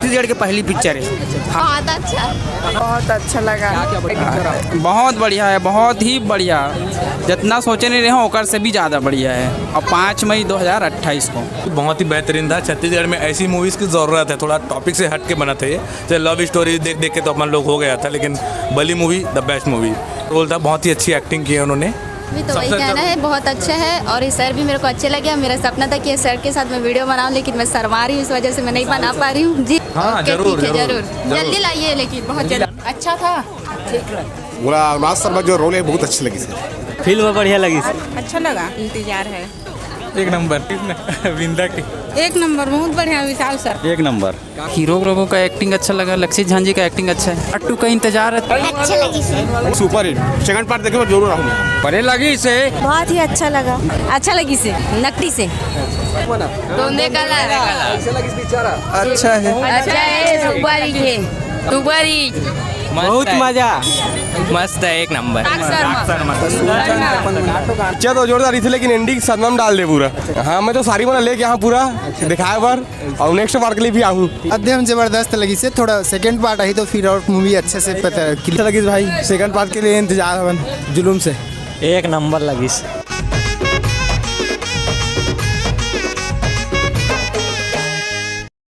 छत्तीसगढ़ की पहली पिक्चर है। बहुत अच्छा लगा। बहुत बढ़िया है, बहुत ही बढ़िया। जितना सोचे नहीं रहे हो ओकर से भी ज़्यादा बढ़िया है। और 5 मई 2028 को बहुत ही बेहतरीन था। छत्तीसगढ़ में ऐसी मूवीज़ की ज़रूरत है, थोड़ा टॉपिक से हट के बना था ये। जैसे लव स्टोरी देख देख के तो अपन लोग हो गया था, लेकिन बली movie the best movie role था। बहुत ही अच्छी एक्टिंग की है उन्होंने। भी तो वही कहना है, बहुत अच्छा है। और ये सर भी मेरे को अच्छे लगे। मेरा सपना था कि सर के साथ मैं वीडियो बनाऊं, लेकिन मैं शर्मा रही हूँ, इस वजह से मैं नहीं बना पा रही हूँ। जी हाँ, जरूर जल्दी लाइए, लेकिन बहुत जल्दी। अच्छा था, पूरा अनुराग शर्मा जो रोल है बहुत अच्छी लगी सर। फिल्म बढ़िया लगी। अच्छा लगा। इंतजार है। एक नंबर विंदा की। एक नंबर, बहुत बढ़िया विशाल सर। एक नंबर। हीरो लोगों का एक्टिंग अच्छा लगा। लक्षित झांझी का एक्टिंग अच्छा है। पार्ट 2 का इंतजार है। अच्छा लगी sir. Super hit. Second part देखे मैं जरूर आऊँगा। बड़े लगी इसे। बहुत ही अच्छा लगा। अच्छा लगी से नकटी से दोंदे कलर। अच्छा है। अच्छा है। सुपारी बहुत मजा। मस्त है, एक नंबर। पिक्चर तो जोरदार थी, लेकिन एंडिंग सदनम डाल दे पूरा। हाँ, मैं तो सारी बना लेके यहाँ पूरा दिखाया बार और नेक्स्ट पार्ट के लिए भी आऊँ। अध्ययन जबरदस्त लगी से। थोड़ा सेकंड पार्ट आई तो फिर और मूवी अच्छे से पता लगी भाई। सेकंड पार्ट के लिए इंतजार है जुलूम से। एक नंबर लगी।